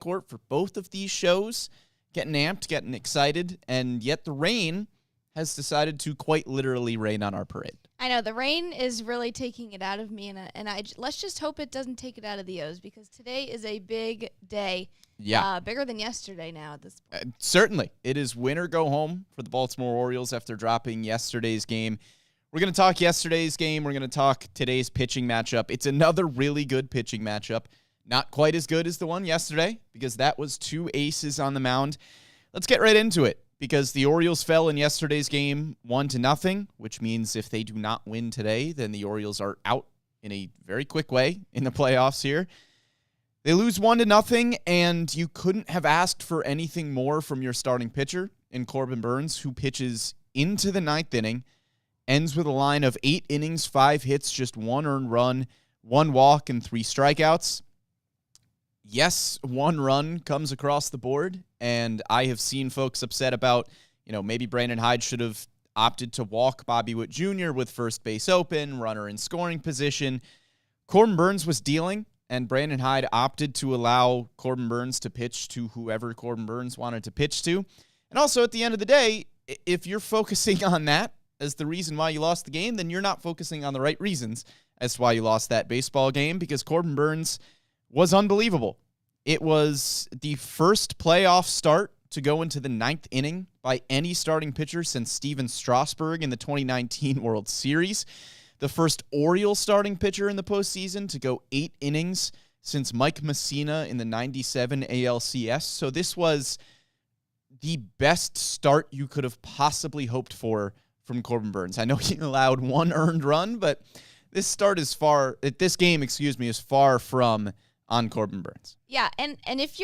court for both of these shows, getting amped, getting excited, and yet the rain has decided to quite literally rain on our parade. I know, the rain is really taking it out of me, and let's just hope it doesn't take it out of the O's, because today is a big day. Yeah. Bigger than yesterday now at this point. Certainly. It is win or go home for the Baltimore Orioles after dropping yesterday's game. We're going to talk yesterday's game. We're going to talk today's pitching matchup. It's another really good pitching matchup. Not quite as good as the one yesterday, because that was two aces on the mound. Let's get right into it, because the Orioles fell in yesterday's game 1-0, which means if they do not win today, then the Orioles are out in a very quick way in the playoffs here. They lose 1-0, and you couldn't have asked for anything more from your starting pitcher in Corbin Burnes, who pitches into the ninth inning, ends with a line of 8 innings, 5 hits, just 1 earned run, 1 walk, and 3 strikeouts. Yes, 1 run comes across the board, and I have seen folks upset about, maybe Brandon Hyde should have opted to walk Bobby Witt Jr. with first base open, runner in scoring position. Corbin Burnes was dealing, and Brandon Hyde opted to allow Corbin Burnes to pitch to whoever Corbin Burnes wanted to pitch to. And also, at the end of the day, if you're focusing on that as the reason why you lost the game, then you're not focusing on the right reasons as to why you lost that baseball game, because Corbin Burnes was unbelievable. It was the first playoff start to go into the 9th inning by any starting pitcher since Steven Strasburg in the 2019 World Series. The first Orioles starting pitcher in the postseason to go 8 innings since Mike Messina in the 97 ALCS. So this was the best start you could have possibly hoped for from Corbin Burnes. I know he allowed 1 earned run, but this game is far from on Corbin Burnes. Yeah, and if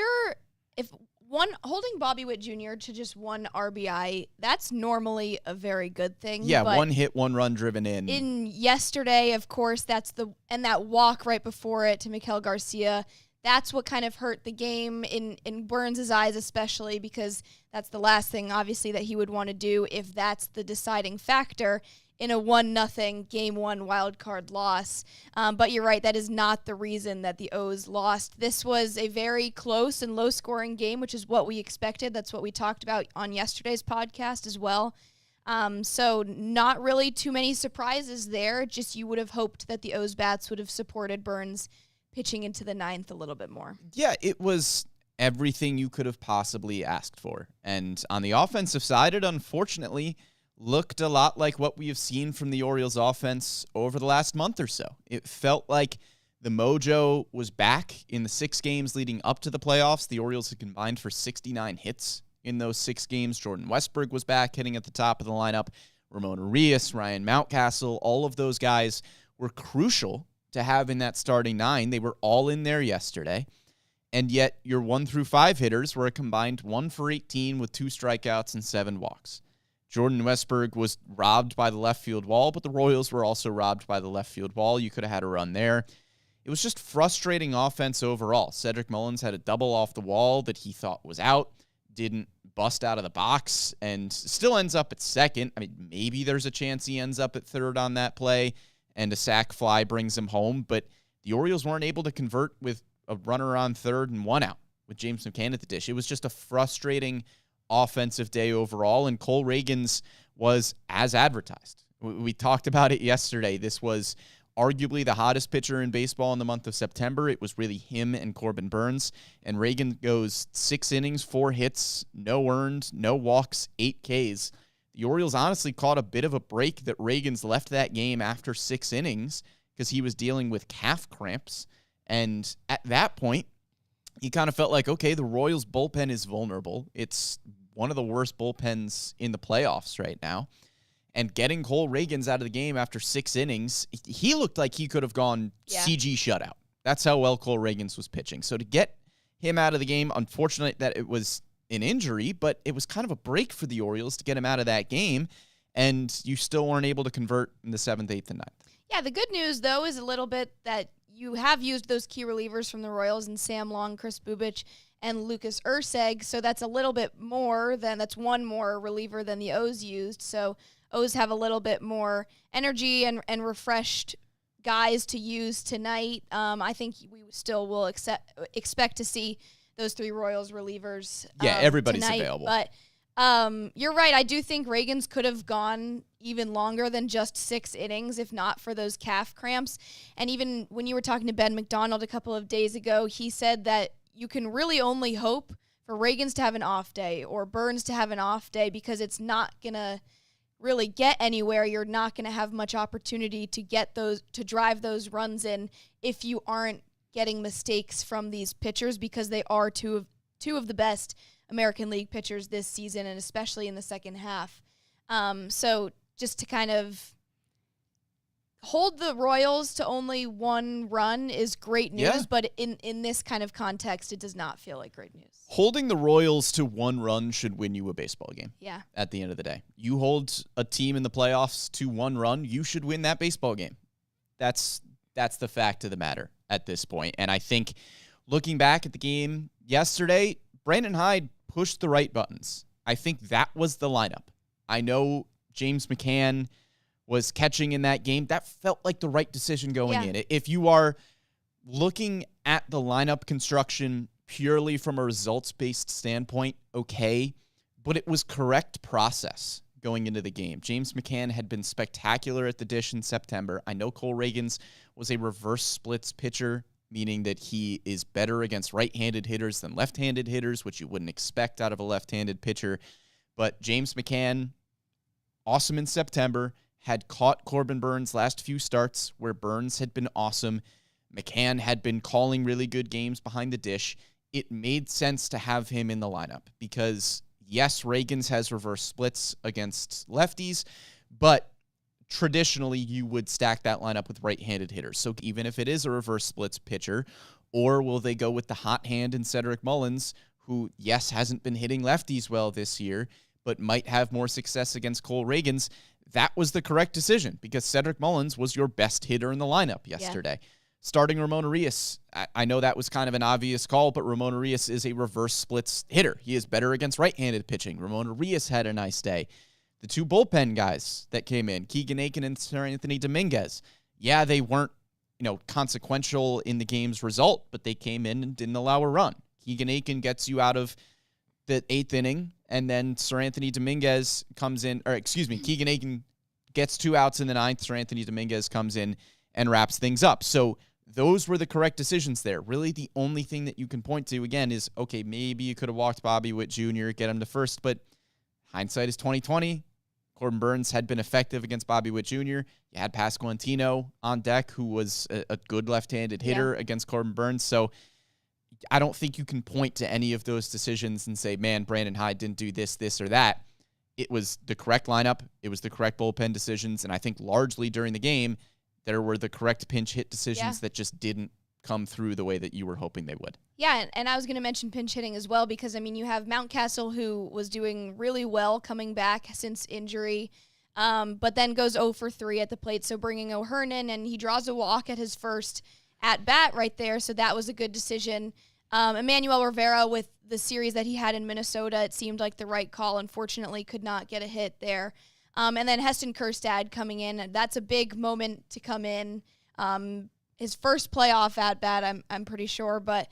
holding Bobby Witt Jr. to just 1 RBI, that's normally a very good thing. Yeah, but 1 hit, 1 run driven in. In yesterday, of course, and that walk right before it to Miguel Garcia, that's what kind of hurt the game in Burnes' eyes, especially because that's the last thing, obviously, that he would want to do if that's the deciding factor in a 1-0 Game 1 wildcard loss. But you're right, that is not the reason that the O's lost. This was a very close and low-scoring game, which is what we expected. That's what we talked about on yesterday's podcast as well. So not really too many surprises there. Just you would have hoped that the O's bats would have supported Burnes pitching into the 9th a little bit more. Yeah, it was everything you could have possibly asked for. And on the offensive side, it unfortunately looked a lot like what we have seen from the Orioles offense over the last month or so. It felt like the mojo was back in the 6 games leading up to the playoffs. The Orioles had combined for 69 hits in those 6 games. Jordan Westberg was back hitting at the top of the lineup. Ramon Urias, Ryan Mountcastle, all of those guys were crucial to have in that starting 9. They were all in there yesterday. And yet your 1 through 5 hitters were a combined 1 for 18 with 2 strikeouts and 7 walks. Jordan Westberg was robbed by the left field wall, but the Royals were also robbed by the left field wall. You could have had a run there. It was just frustrating offense overall. Cedric Mullins had a double off the wall that he thought was out, didn't bust out of the box, and still ends up at second. I mean, maybe there's a chance he ends up at third on that play, and a sac fly brings him home, but the Orioles weren't able to convert with a runner on third and 1 out with James McCann at the dish. It was just a frustrating offensive day overall, and Cole Reagans was as advertised. We talked about it yesterday. This was arguably the hottest pitcher in baseball in the month of September. It was really him and Corbin Burnes, and Reagan goes 6 innings, 4 hits, no earned, no walks, 8 Ks. The Orioles honestly caught a bit of a break that Reagans left that game after 6 innings because he was dealing with calf cramps, and at that point, you kind of felt like, okay, the Royals bullpen is vulnerable. It's one of the worst bullpens in the playoffs right now. And getting Cole Reagans out of the game after 6 innings, he looked like he could have gone CG shutout. That's how well Cole Reagans was pitching. So to get him out of the game, unfortunate that it was an injury, but it was kind of a break for the Orioles to get him out of that game, and you still weren't able to convert in the 7th, 8th, and 9th. Yeah, the good news, though, is a little bit that you have used those key relievers from the Royals in Sam Long, Chris Bubich, and Lucas Urseg, so that's a little bit more that's one more reliever than the O's used, so O's have a little bit more energy and refreshed guys to use tonight. I think we still will expect to see those three Royals relievers. Yeah, everybody's tonight. available. But you're right. I do think Reagan's could have gone even longer than just 6 innings, if not for those calf cramps. And even when you were talking to Ben McDonald a couple of days ago, he said that you can really only hope for Reagan's to have an off day or Burns to have an off day, because it's not going to really get anywhere. You're not going to have much opportunity to get those, to drive those runs in, if you aren't getting mistakes from these pitchers, because they are two of the best American League pitchers this season, and especially in the second half. So just to kind of hold the Royals to only 1 run is great news, Yeah. but in this kind of context, it does not feel like great news. Holding the Royals to 1 run should win you a baseball game. Yeah. At the end of the day, you hold a team in the playoffs to 1 run, you should win that baseball game. That's the fact of the matter at this point. And I think looking back at the game yesterday, Brandon Hyde pushed the right buttons. I think that was the lineup. I know James McCann was catching in that game. That felt like the right decision going in. If you are looking at the lineup construction purely from a results-based standpoint, okay, but it was correct process going into the game. James McCann had been spectacular at the dish in September. I know Cole Reagans was a reverse splits pitcher, meaning that he is better against right-handed hitters than left-handed hitters, which you wouldn't expect out of a left-handed pitcher. But James McCann, awesome in September, had caught Corbin Burns' last few starts where Burns had been awesome. McCann had been calling really good games behind the dish. It made sense to have him in the lineup because, yes, Reagans has reverse splits against lefties, but traditionally you would stack that lineup with right-handed hitters. So even if it is a reverse splits pitcher, or will they go with the hot hand in Cedric Mullins, who, yes, hasn't been hitting lefties well this year, but might have more success against Cole Reagans, that was the correct decision because Cedric Mullins was your best hitter in the lineup yesterday. Yeah. Starting Ramon Urias, I know that was kind of an obvious call, but Ramon Urias is a reverse splits hitter. He is better against right-handed pitching. Ramon Urias had a nice day. The 2 bullpen guys that came in, Keegan Aiken and Sir Anthony Dominguez, yeah, they weren't, consequential in the game's result, but they came in and didn't allow a run. Keegan Aiken gets you out of the 8th inning, and then Sir Anthony Dominguez comes in, Keegan Aiken gets 2 outs in the 9th. Sir Anthony Dominguez comes in and wraps things up. So those were the correct decisions there. Really, the only thing that you can point to, again, is, okay, maybe you could have walked Bobby Witt Jr., get him to first, but hindsight is 20/20. Corbin Burns had been effective against Bobby Witt Jr. You had Pascal Antino on deck, who was a good left-handed hitter against Corbin Burns. So I don't think you can point to any of those decisions and say, man, Brandon Hyde didn't do this, or that. It was the correct lineup. It was the correct bullpen decisions. And I think largely during the game, there were the correct pinch hit decisions that just didn't come through the way that you were hoping they would. Yeah, and I was going to mention pinch hitting as well because, you have Mountcastle, who was doing really well coming back since injury, but then goes 0 for 3 at the plate. So bringing O'Hernan, and he draws a walk at his first at-bat right there, so that was a good decision. Emmanuel Rivera, with the series that he had in Minnesota, it seemed like the right call. Unfortunately, could not get a hit there. And then Heston Kjerstad coming in. That's a big moment to come in. His first playoff at-bat, I'm pretty sure, but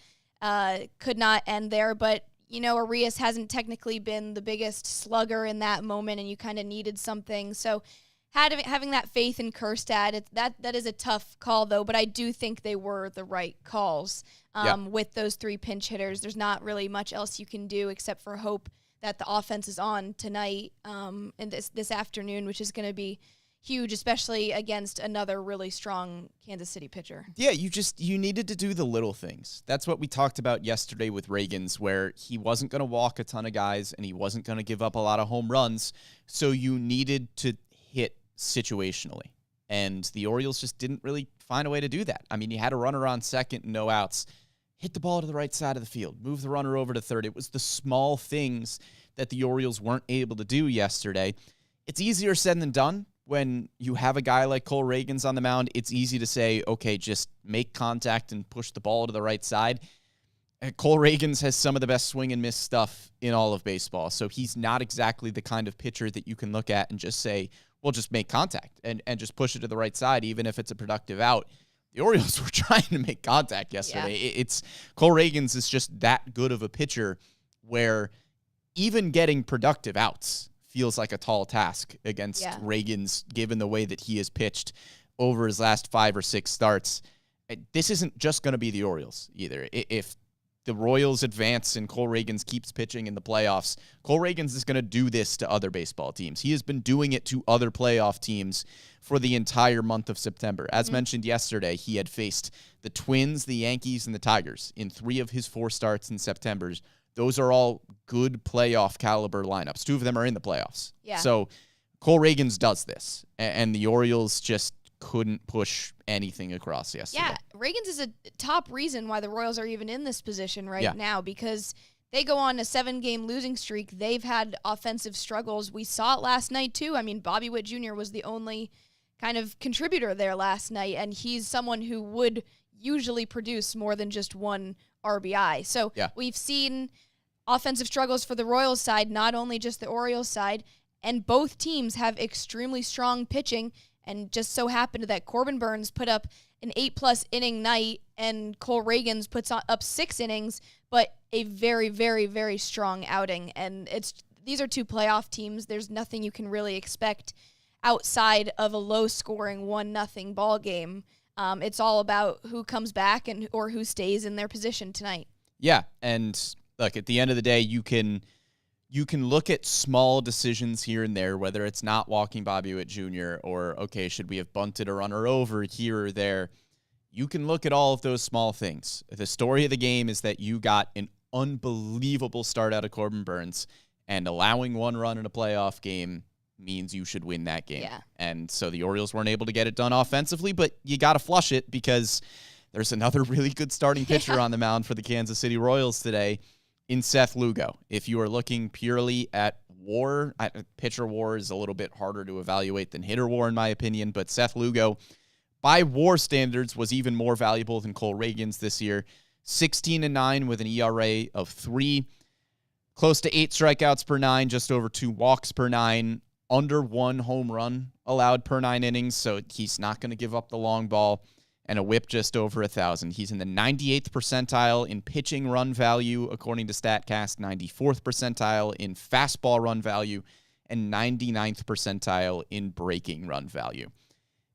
could not end there. But, Arias hasn't technically been the biggest slugger in that moment, and you kind of needed something. So having that faith in Kjerstad, that is a tough call, though, but I do think they were the right calls with those 3 pinch hitters. There's not really much else you can do except for hope that the offense is on tonight and this afternoon, which is going to be huge, especially against another really strong Kansas City pitcher. Yeah, you needed to do the little things. That's what we talked about yesterday with Reagans, where he wasn't going to walk a ton of guys and he wasn't going to give up a lot of home runs, so you needed to hit situationally. And the Orioles just didn't really find a way to do that. You had a runner on second and no outs. Hit the ball to the right side of the field. Move the runner over to third. It was the small things that the Orioles weren't able to do yesterday. It's easier said than done. When you have a guy like Cole Reagans on the mound, it's easy to say, okay, just make contact and push the ball to the right side. Cole Reagans has some of the best swing and miss stuff in all of baseball, so he's not exactly the kind of pitcher that you can look at and just say, well, just make contact and just push it to the right side, even if it's a productive out. the Orioles were trying to make contact yesterday. It's Cole Reagans is just that good of a pitcher where even getting productive outs feels like a tall task against Reagans, given the way that he has pitched over his last 5 or 6 starts. This isn't just going to be the Orioles either. If the Royals advance and Cole Reagans keeps pitching in the playoffs, Cole Reagans is going to do this to other baseball teams. He has been doing it to other playoff teams for the entire month of September. As mentioned yesterday, he had faced the Twins, the Yankees, and the Tigers in 3 of his 4 starts in September. Those are all good playoff caliber lineups. 2 of them are in the playoffs. Yeah. So Cole Reagans does this, and the Orioles just couldn't push anything across yesterday. Yeah, Reagans is a top reason why the Royals are even in this position now, because they go on a 7-game losing streak. They've had offensive struggles. We saw it last night, too. I mean, Bobby Witt Jr. was the only kind of contributor there last night, and he's someone who would usually produce more than just 1 RBI. So we've seen offensive struggles for the Royals side, not only just the Orioles side, and both teams have extremely strong pitching. And just so happened that Corbin Burnes put up an 8+ inning night, and Cole Reagans puts up 6 innings, but a very, very, very strong outing. And these are 2 playoff teams. There's nothing you can really expect outside of a low-scoring 1-0 ball game. It's all about who comes back or who stays in their position tonight. Yeah, and look, at the end of the day, you can look at small decisions here and there, whether it's not walking Bobby Witt Jr. or, okay, should we have bunted a runner over here or there? You can look at all of those small things. The story of the game is that you got an unbelievable start out of Corbin Burnes, and allowing 1 run in a playoff game means you should win that game. Yeah. And so the Orioles weren't able to get it done offensively, but you got to flush it because there's another really good starting pitcher on the mound for the Kansas City Royals today in Seth Lugo. If you are looking purely at WAR, pitcher WAR is a little bit harder to evaluate than hitter WAR in my opinion, but Seth Lugo, by WAR standards, was even more valuable than Cole Reagans this year. 16-9 with an ERA of 3, close to 8 strikeouts per 9, just over 2 walks per 9, under 1 home run allowed per 9 innings, so he's not going to give up the long ball, and a whip just over 1,000. He's in the 98th percentile in pitching run value, according to StatCast, 94th percentile in fastball run value, and 99th percentile in breaking run value.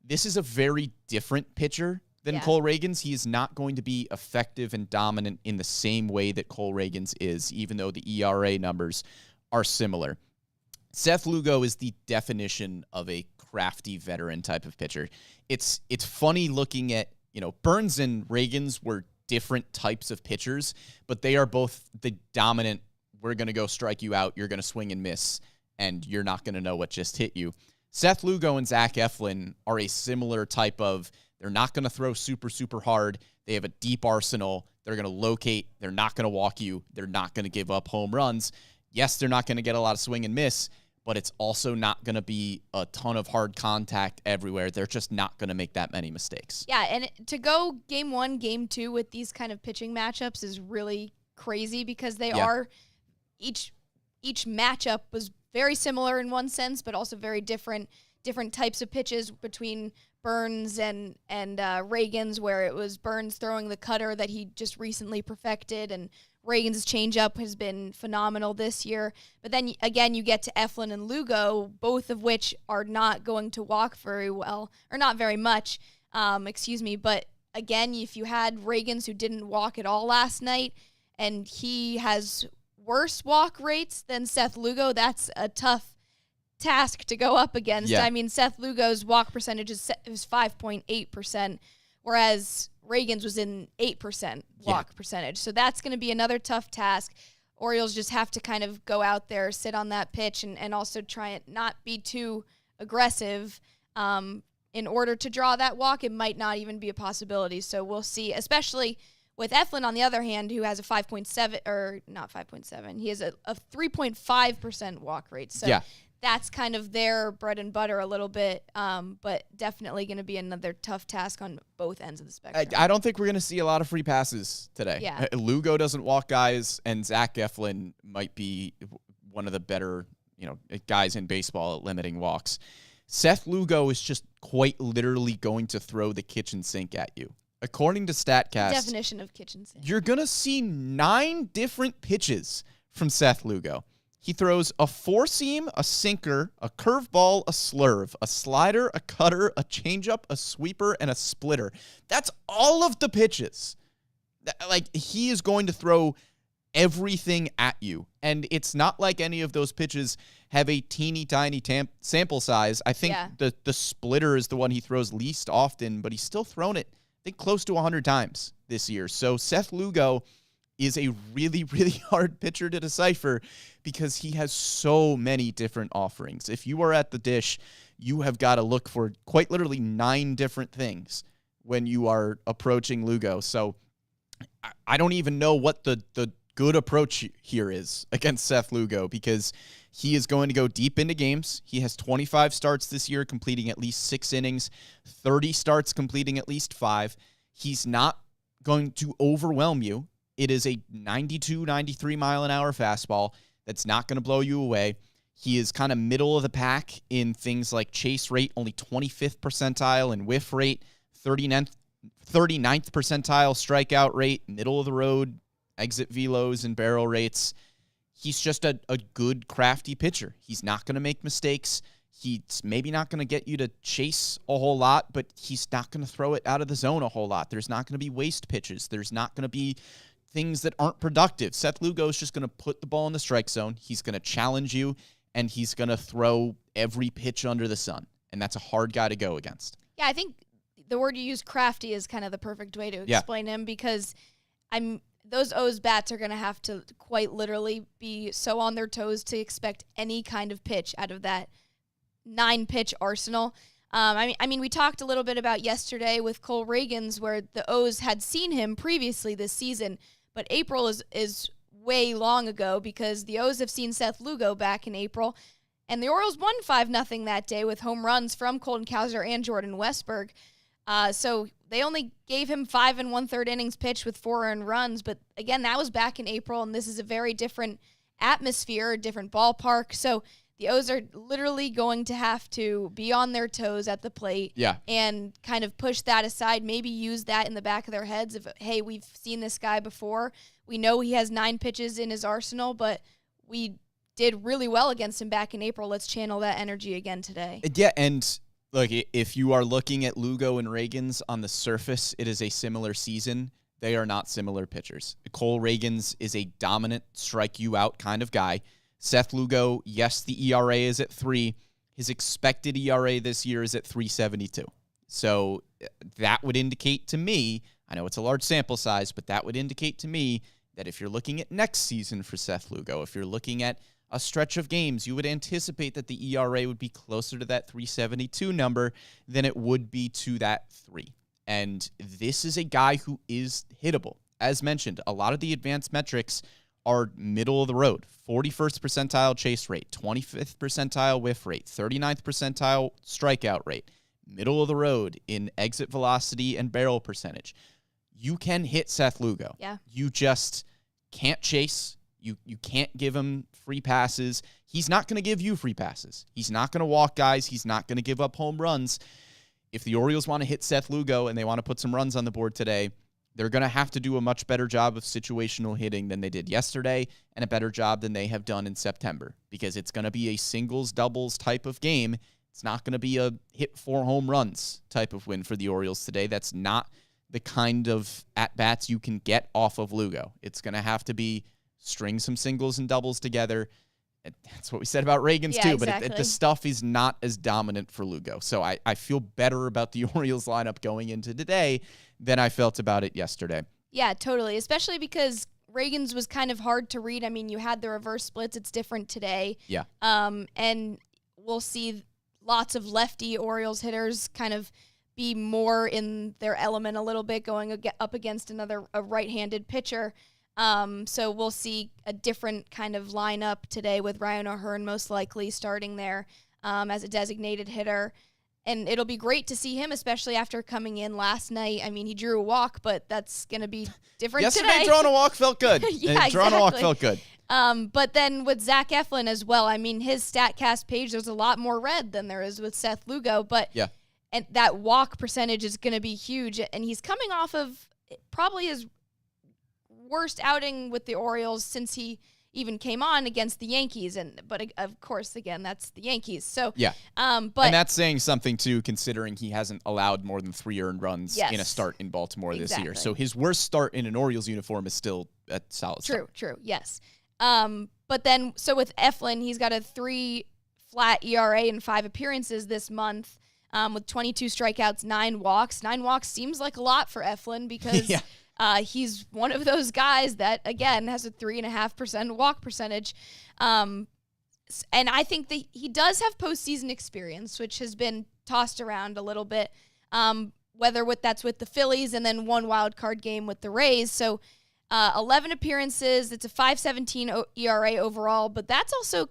This is a very different pitcher than Cole Reagans. He is not going to be effective and dominant in the same way that Cole Reagans is, even though the ERA numbers are similar. Seth Lugo is the definition of a crafty veteran type of pitcher. It's funny looking at, Burnes and Reagans were different types of pitchers, but they are both the dominant, we're going to go strike you out, you're going to swing and miss, and you're not going to know what just hit you. Seth Lugo and Zach Eflin are a similar type of, they're not going to throw super, super hard. They have a deep arsenal. They're going to locate. They're not going to walk you. They're not going to give up home runs. Yes, they're not going to get a lot of swing and miss, but it's also not going to be a ton of hard contact everywhere. They're just not going to make that many mistakes. Yeah, and to go game 1, game 2 with these kind of pitching matchups is really crazy because they are, each matchup was very similar in one sense, but also very different types of pitches between Burnes and Reagans, where it was Burnes throwing the cutter that he just recently perfected, and Reagans' changeup has been phenomenal this year. But then, again, you get to Eflin and Lugo, both of which are not going to walk very well, or not very much, But, again, if you had Reagans who didn't walk at all last night, and he has worse walk rates than Seth Lugo, that's a tough task to go up against. Yeah. I mean, Seth Lugo's walk percentage is 5.8%, whereas Reagans was in 8% walk percentage. So that's going to be another tough task. Orioles just have to kind of go out there, sit on that pitch, and also try and not be too aggressive. In order to draw that walk, it might not even be a possibility. So we'll see, especially with Eflin, on the other hand, who has a 5.7, or not 5.7, he has a 3.5% walk rate. So that's kind of their bread and butter a little bit, but definitely going to be another tough task on both ends of the spectrum. I don't think we're going to see a lot of free passes today. Yeah. Lugo doesn't walk guys, and Zach Eflin might be one of the better guys in baseball at limiting walks. Seth Lugo is just quite literally going to throw the kitchen sink at you. According to StatCast, Definition of kitchen sink. You're going to see 9 different pitches from Seth Lugo. He throws a four-seam, a sinker, a curveball, a slurve, a slider, a cutter, a changeup, a sweeper, and a splitter. That's all of the pitches. Like, he is going to throw everything at you. And it's not like any of those pitches have a teeny tiny sample size. I think the splitter is the one he throws least often, but he's still thrown it, I think, close to 100 times this year. So Seth Lugo is a really, really hard pitcher to decipher because he has so many different offerings. If you are at the dish, you have got to look for quite literally 9 different things when you are approaching Lugo. So I don't even know what the good approach here is against Seth Lugo, because he is going to go deep into games. He has 25 starts this year, completing at least 6 innings, 30 starts, completing at least 5. He's not going to overwhelm you. It is a 92, 93 mile an hour fastball that's not going to blow you away. He is kind of middle of the pack in things like chase rate, only 25th percentile, and whiff rate, 39th percentile strikeout rate, middle of the road, exit velos and barrel rates. He's just a good, crafty pitcher. He's not going to make mistakes. He's maybe not going to get you to chase a whole lot, but he's not going to throw it out of the zone a whole lot. There's not going to be waste pitches. There's not going to be things that aren't productive. Seth Lugo is just going to put the ball in the strike zone. He's going to challenge you, and he's going to throw every pitch under the sun. And that's a hard guy to go against. Yeah, I think the word you use, crafty, is kind of the perfect way to explain him, because those O's bats are going to have to quite literally be so on their toes to expect any kind of pitch out of that 9-pitch arsenal. I mean, we talked a little bit about yesterday with Cole Reagans, where the O's had seen him previously this season, but April is way long ago, because the O's have seen Seth Lugo back in April, and the Orioles won 5-0 that day with home runs from Colton Cowser and Jordan Westberg. So they only gave him 5 1/3 innings pitched with 4 earned runs, but again, that was back in April, and this is a very different atmosphere, a different ballpark. So the O's are literally going to have to be on their toes at the plate and kind of push that aside, maybe use that in the back of their heads of, hey, we've seen this guy before. We know he has 9 pitches in his arsenal, but we did really well against him back in April. Let's channel that energy again today. Yeah, and look, if you are looking at Lugo and Reagans on the surface, it is a similar season. They are not similar pitchers. Cole Reagans is a dominant, strike-you-out kind of guy. Seth Lugo, yes, the ERA is at 3. His expected ERA this year is at 3.72. So that would indicate to me, I know it's a large sample size, but that would indicate to me that if you're looking at next season for Seth Lugo, if you're looking at a stretch of games, you would anticipate that the ERA would be closer to that 3.72 number than it would be to that 3. And this is a guy who is hittable. As mentioned, a lot of the advanced metrics are middle of the road. 41st percentile chase rate, 25th percentile whiff rate, 39th percentile strikeout rate, middle of the road in exit velocity and barrel percentage. You can hit Seth Lugo. Yeah. You just can't chase. You can't give him free passes. He's not going to give you free passes. He's not going to walk guys. He's not going to give up home runs. If the Orioles want to hit Seth Lugo and they want to put some runs on the board today, they're going to have to do a much better job of situational hitting than they did yesterday, and a better job than they have done in September, because it's going to be a singles, doubles type of game. It's not going to be a hit 4 home runs type of win for the Orioles today. That's not the kind of at-bats you can get off of Lugo. It's going to have to be string some singles and doubles together. That's what we said about Reagans too, exactly. But the stuff is not as dominant for Lugo. So I feel better about the Orioles lineup going into today than I felt about it yesterday. Yeah, totally, especially because Reagans was kind of hard to read. I mean, you had the reverse splits. It's different today. Yeah. And we'll see lots of lefty Orioles hitters kind of be more in their element a little bit, going up against a right-handed pitcher. So we'll see a different kind of lineup today with Ryan O'Hearn most likely starting there as a designated hitter. And it'll be great to see him, especially after coming in last night. I mean, he drew a walk, but that's going to be different Yesterday, today. drawing a walk felt good. Yeah, Drawing a walk exactly. felt good. But then with Zach Eflin as well, I mean, his StatCast page, there's a lot more red than there is with Seth Lugo, but and that walk percentage is going to be huge. And he's coming off of probably his worst outing with the Orioles since he even came on against the Yankees. But of course, again, that's the Yankees. So but and that's saying something too, considering he hasn't allowed more than 3 earned runs in a start in Baltimore this year. So his worst start in an Orioles uniform is still a solid start. True, yes. But then, so with Eflin, he's got a 3 flat ERA in 5 appearances this month, with 22 strikeouts, 9 walks. 9 walks seems like a lot for Eflin because he's one of those guys that, again, has a 3.5% walk percentage. And I think that he does have postseason experience, which has been tossed around a little bit, whether that's with the Phillies and then 1 wild card game with the Rays. So 11 appearances, it's a 5.17 ERA overall, but that's also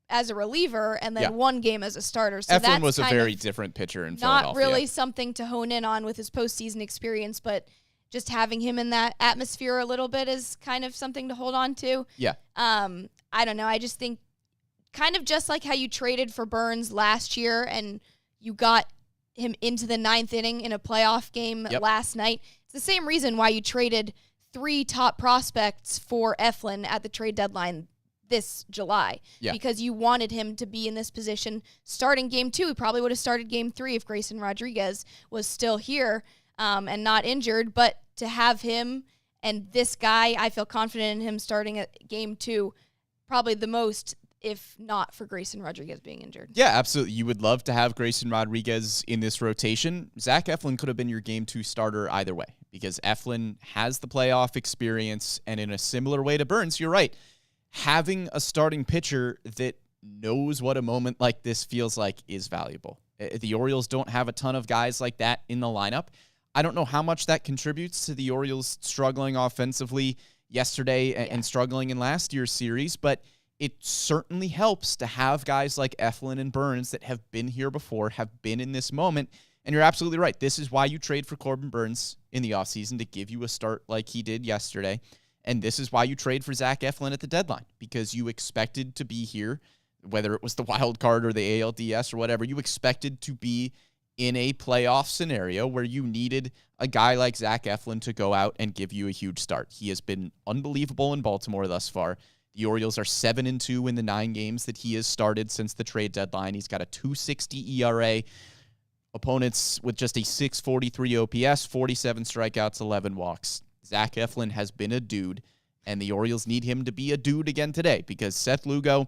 as a reliever and then 1 game as a starter. So Eflin was a very different pitcher in Philadelphia. Not really something to hone in on with his postseason experience, but just having him in that atmosphere a little bit is kind of something to hold on to. I don't know. I just think kind of just like how you traded for Burns last year and you got him into the 9th inning in a playoff game last night. It's the same reason why you traded 3 top prospects for Eflin at the trade deadline this July, because you wanted him to be in this position starting game 2. He probably would have started game 3 if Grayson Rodriguez was still here and not injured, but to have him and this guy, I feel confident in him starting at game 2, probably the most, if not for Grayson Rodriguez being injured. Yeah, absolutely. You would love to have Grayson Rodriguez in this rotation. Zach Eflin could have been your game 2 starter either way, because Eflin has the playoff experience, and in a similar way to Burns, you're right. Having a starting pitcher that knows what a moment like this feels like is valuable. The Orioles don't have a ton of guys like that in the lineup. I don't know how much that contributes to the Orioles struggling offensively yesterday and struggling in last year's series, but it certainly helps to have guys like Eflin and Burns that have been here before, have been in this moment. And you're absolutely right. This is why you trade for Corbin Burns in the offseason, to give you a start like he did yesterday. And this is why you trade for Zach Eflin at the deadline, because you expected to be here, whether it was the wild card or the ALDS or whatever. You expected to be in a playoff scenario where you needed a guy like Zach Eflin to go out and give you a huge start. He has been unbelievable in Baltimore thus far. The Orioles are 7-2 in the 9 games that he has started since the trade deadline. He's got a 2.60 ERA. Opponents with just a 6.43 OPS, 47 strikeouts, 11 walks. Zach Eflin has been a dude, and the Orioles need him to be a dude again today, because Seth Lugo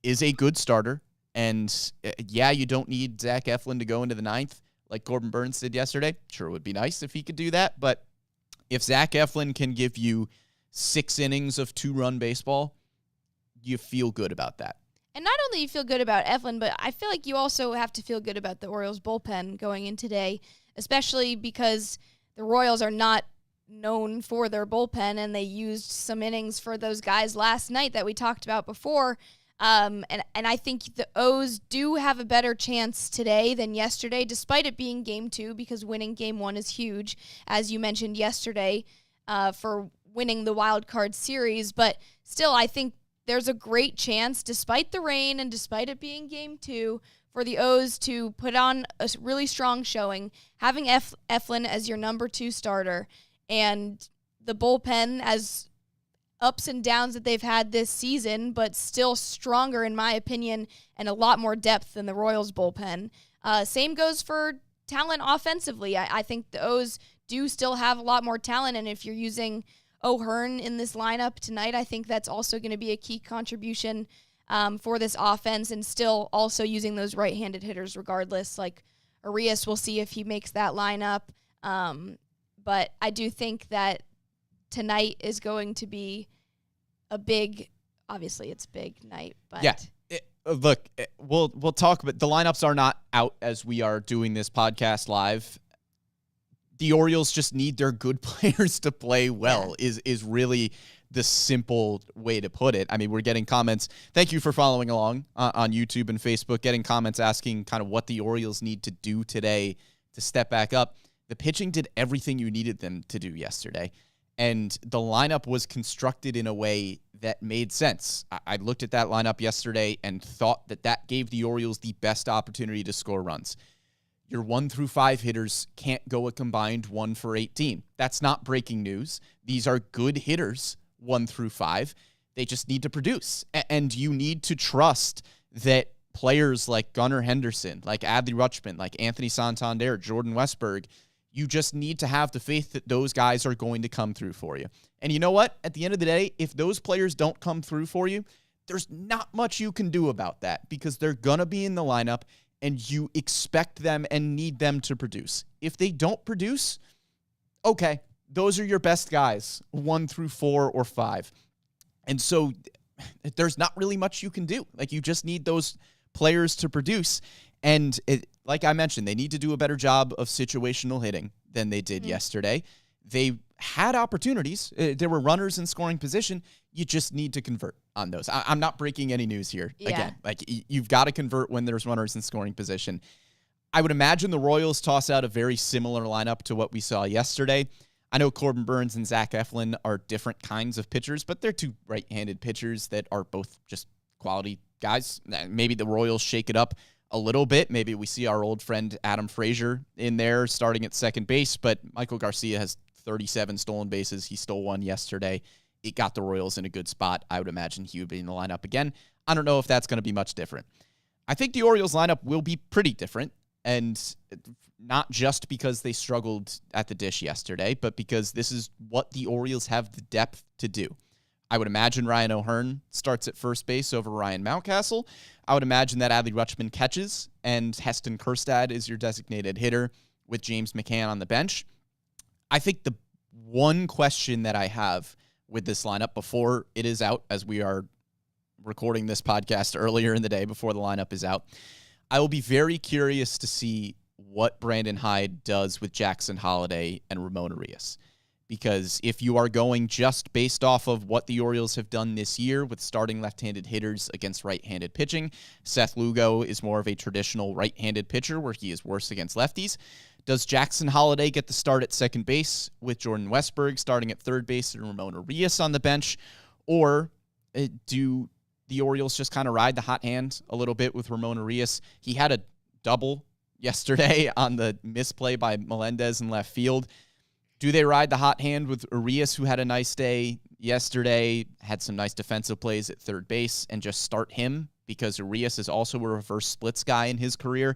is a good starter. And you don't need Zach Eflin to go into the 9th like Corbin Burns did yesterday. Sure, it would be nice if he could do that. But if Zach Eflin can give you 6 innings of 2-run baseball, you feel good about that. And not only you feel good about Eflin, but I feel like you also have to feel good about the Orioles bullpen going in today, especially because the Royals are not known for their bullpen, and they used some innings for those guys last night that we talked about before. And I think the O's do have a better chance today than yesterday, despite it being game 2, because winning game 1 is huge, as you mentioned yesterday, for winning the wild card series. But still, I think there's a great chance, despite the rain and despite it being game 2, for the O's to put on a really strong showing, having Eflin as your number 2 starter, and the bullpen as ups and downs that they've had this season, but still stronger, in my opinion, and a lot more depth than the Royals bullpen. Same goes for talent offensively. I think the O's do still have a lot more talent, and if you're using O'Hearn in this lineup tonight, I think that's also going to be a key contribution for this offense, and still also using those right-handed hitters regardless. Like Arias, we'll see if he makes that lineup. But I do think that tonight is going to be a big, obviously it's big night, but we'll talk about the lineups are not out as we are doing this podcast live. The Orioles just need their good players to play well is really the simple way to put it. I mean, we're getting comments. Thank you for following along on YouTube and Facebook, getting comments asking kind of what the Orioles need to do today to step back up. The pitching did everything you needed them to do yesterday. And the lineup was constructed in a way that made sense. I looked at that lineup yesterday and thought that gave the Orioles the best opportunity to score runs. Your 1 through 5 hitters can't go a combined 1 for 18. That's not breaking news. These are good hitters, 1 through 5. They just need to produce. And you need to trust that players like Gunnar Henderson, like Adley Rutschman, like Anthony Santander, Jordan Westberg, you just need to have the faith that those guys are going to come through for you. And you know what? At the end of the day, if those players don't come through for you, there's not much you can do about that because they're going to be in the lineup and you expect them and need them to produce. If they don't produce, okay, those are your best guys, 1 through 4 or 5. And so there's not really much you can do. Like, you just need those players to produce. And like I mentioned, they need to do a better job of situational hitting than they did yesterday. They had opportunities. There were runners in scoring position. You just need to convert on those. I'm not breaking any news here. Yeah. Again, like, you've got to convert when there's runners in scoring position. I would imagine the Royals toss out a very similar lineup to what we saw yesterday. I know Corbin Burns and Zach Eflin are different kinds of pitchers, but they're two right-handed pitchers that are both just quality guys. Maybe the Royals shake it up a little bit. Maybe we see our old friend Adam Frazier in there starting at second base, but Michael Garcia has 37 stolen bases. He stole one yesterday. It got the Royals in a good spot. I would imagine he would be in the lineup again. I don't know if that's going to be much different. I think the Orioles lineup will be pretty different, and not just because they struggled at the dish yesterday, but because this is what the Orioles have the depth to do. I would imagine Ryan O'Hearn starts at first base over Ryan Mountcastle. I would imagine that Adley Rutschman catches, and Heston Kjerstad is your designated hitter with James McCann on the bench. I think the one question that I have with this lineup before it is out, as we are recording this podcast earlier in the day before the lineup is out, I will be very curious to see what Brandon Hyde does with Jackson Holliday and Ramon Arias. Because if you are going just based off of what the Orioles have done this year with starting left-handed hitters against right-handed pitching, Seth Lugo is more of a traditional right-handed pitcher where he is worse against lefties. Does Jackson Holliday get the start at second base with Jordan Westberg starting at third base and Ramon Arias on the bench? Or do the Orioles just kind of ride the hot hand a little bit with Ramon Arias? He had a double yesterday on the misplay by Melendez in left field. Do they ride the hot hand with Arias, who had a nice day yesterday, had some nice defensive plays at third base, and just start him because Arias is also a reverse splits guy in his career?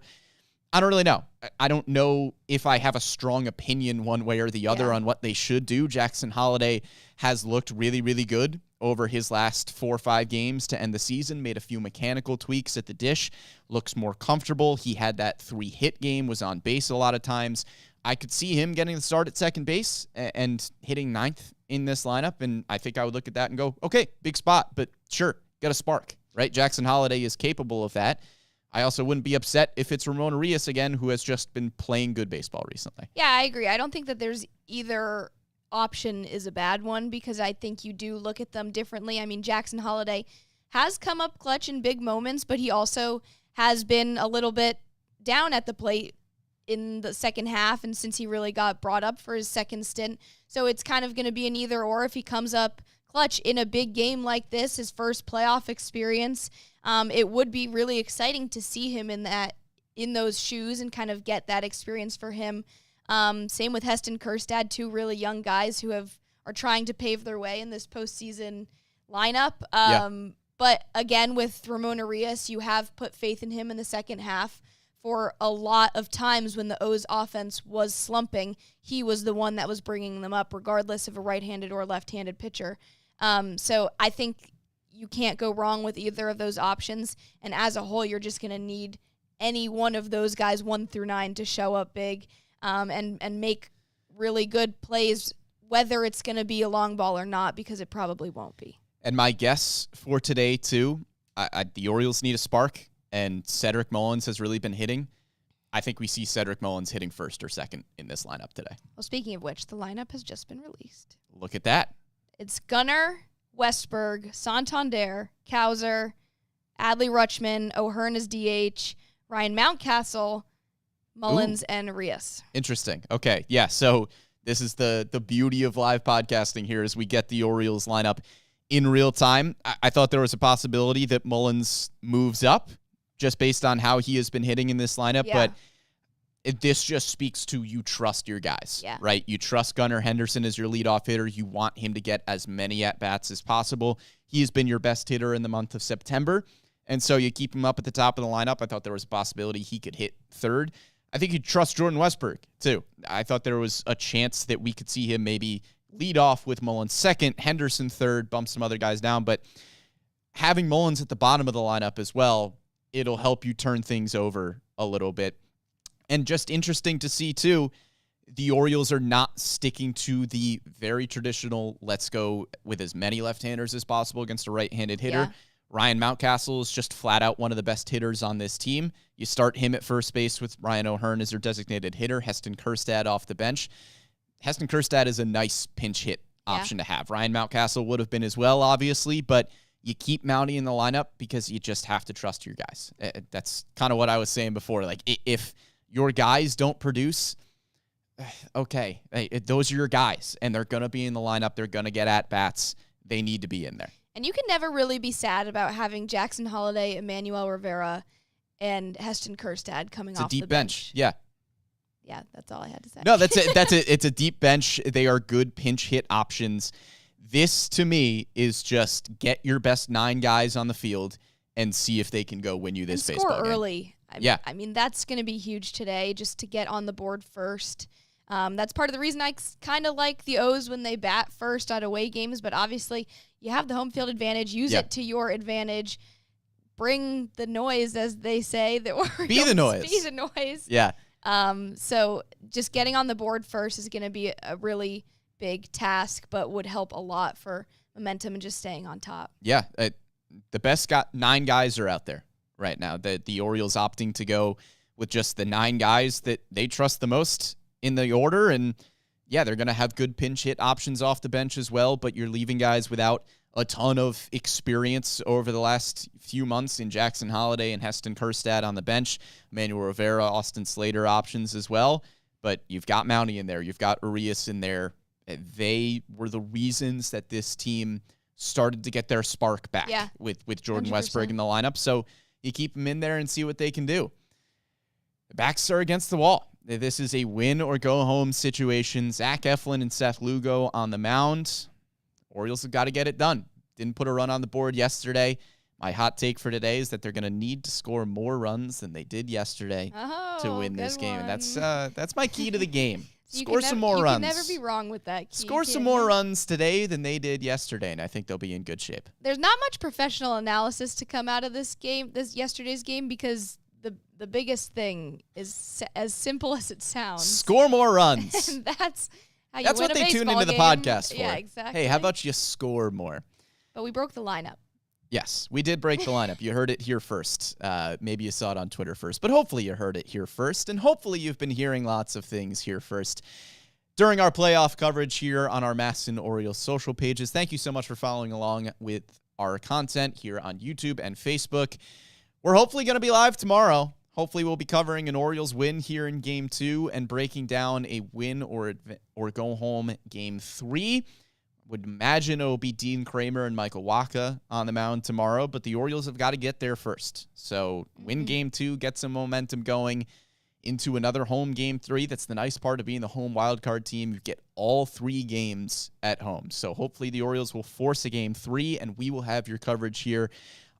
I don't really know. I don't know if I have a strong opinion one way or the other on what they should do. Jackson Holliday has looked really, really good over his last 4 or 5 games to end the season, made a few mechanical tweaks at the dish, looks more comfortable. He had that 3-hit game, was on base a lot of times. I could see him getting the start at second base and hitting 9th in this lineup, and I think I would look at that and go, okay, big spot, but sure, got a spark, right? Jackson Holliday is capable of that. I also wouldn't be upset if it's Ramon Arias again, who has just been playing good baseball recently. Yeah, I agree. I don't think that there's either option is a bad one because I think you do look at them differently. I mean, Jackson Holliday has come up clutch in big moments, but he also has been a little bit down at the plate in the second half and since he really got brought up for his second stint. So it's kind of going to be an either or if he comes up clutch in a big game like this, his first playoff experience. It would be really exciting to see him in those shoes and kind of get that experience for him. Same with Heston Kjerstad, 2 really young guys who are trying to pave their way in this postseason lineup. But again, with Ramon Arias, you have put faith in him in the second half. For a lot of times when the O's offense was slumping, he was the one that was bringing them up, regardless of a right-handed or left-handed pitcher. So I think you can't go wrong with either of those options. And as a whole, you're just going to need any one of those guys 1 through 9 to show up big and make really good plays, whether it's going to be a long ball or not, because it probably won't be. And my guess for today, too, the Orioles need a spark. And Cedric Mullins has really been hitting. I think we see Cedric Mullins hitting first or second in this lineup today. Well, speaking of which, the lineup has just been released. Look at that. It's Gunnar, Westberg, Santander, Cowser, Adley Rutschman, O'Hearn as DH, Ryan Mountcastle, Mullins, and Arias. Interesting. Okay, yeah, so This is the beauty of live podcasting here as we get the Orioles lineup in real time. I thought there was a possibility that Mullins moves up just based on how he has been hitting in this lineup, but this just speaks to you trust your guys, right? You trust Gunnar Henderson as your leadoff hitter. You want him to get as many at-bats as possible. He has been your best hitter in the month of September, and so you keep him up at the top of the lineup. I thought there was a possibility he could hit third. I think you trust Jordan Westberg, too. I thought there was a chance that we could see him maybe lead off with Mullins second, Henderson third, bump some other guys down, but having Mullins at the bottom of the lineup as well, it'll help you turn things over a little bit. And just interesting to see, too, the Orioles are not sticking to the very traditional, let's go with as many left-handers as possible against a right-handed hitter. Ryan Mountcastle is just flat out one of the best hitters on this team. You start him at first base with Ryan O'Hearn as your designated hitter, Heston Kjerstad off the bench. Heston Kjerstad is a nice pinch hit option to have. Ryan Mountcastle would have been as well, obviously, but you keep Mountie in the lineup because you just have to trust your guys. That's kind of what I was saying before. Like, if your guys don't produce, okay, those are your guys, and they're going to be in the lineup. They're going to get at-bats. They need to be in there. And you can never really be sad about having Jackson Holliday, Emmanuel Rivera, and Heston Kjerstad coming off the bench. It's a deep bench, yeah. Yeah, that's all I had to say. No, that's it. It's a deep bench. They are good pinch hit options. This, to me, is just get your best 9 guys on the field and see if they can go win you this baseball game. Score early. I mean, that's going to be huge today, just to get on the board first. That's part of the reason I kind of like the O's when they bat first at away games, but obviously you have the home field advantage. Use it to your advantage. Bring the noise, as they say. Be the noise. Be the noise. Yeah. So just getting on the board first is going to be a really big task, but would help a lot for momentum and just staying on top. Yeah. The best 9 guys are out there right now. The Orioles opting to go with just the 9 guys that they trust the most in the order. And yeah, they're going to have good pinch hit options off the bench as well, but you're leaving guys without a ton of experience over the last few months in Jackson Holliday and Heston Kjerstad on the bench, Emmanuel Rivera, Austin Slater options as well. But you've got Mountie in there. You've got Urias in there. They were the reasons that this team started to get their spark back with Jordan 100%. Westberg in the lineup. So you keep them in there and see what they can do. The backs are against the wall. This is a win-or-go-home situation. Zach Eflin and Seth Lugo on the mound. Orioles have got to get it done. Didn't put a run on the board yesterday. My hot take for today is that they're going to need to score more runs than they did yesterday to win this game. And that's my key to the game. Score some more runs. You can never be wrong with that key. Score some more runs today than they did yesterday, and I think they'll be in good shape. There's not much professional analysis to come out of this yesterday's game, because the biggest thing is as simple as it sounds. Score more runs. And that's how you That's win what a they tune into game. the podcast for. Yeah, exactly. Hey, how about you score more? But we broke the lineup. Yes, we did break the lineup. You heard it here first. Maybe you saw it on Twitter first, but hopefully you heard it here first, and hopefully you've been hearing lots of things here first during our playoff coverage here on our MASN Orioles social pages. Thank you so much for following along with our content here on YouTube and Facebook. We're hopefully going to be live tomorrow. Hopefully we'll be covering an Orioles win here in Game 2 and breaking down a win or go home Game 3. Would imagine it will be Dean Kramer and Michael Wacha on the mound tomorrow, but the Orioles have got to get there first. So win Game 2, get some momentum going into another home Game 3. That's the nice part of being the home wildcard team. You get all 3 games at home. So hopefully the Orioles will force a Game 3, and we will have your coverage here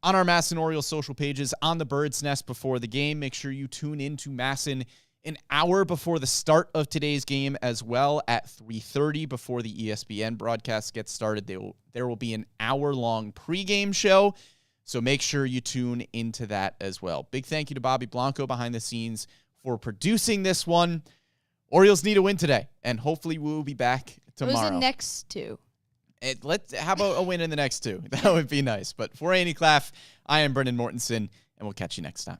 on our MASN Orioles social pages on the Bird's Nest before the game. Make sure you tune in to MASN an hour before the start of today's game as well at 3:30 before the ESPN broadcast gets started. There will be an hour-long pregame show, so make sure you tune into that as well. Big thank you to Bobby Blanco behind the scenes for producing this one. Orioles need a win today, and hopefully we will be back tomorrow. Who's the next 2? How about a win in the next 2? That would be nice. But for Annie Klaff, I am Brendan Mortensen, and we'll catch you next time.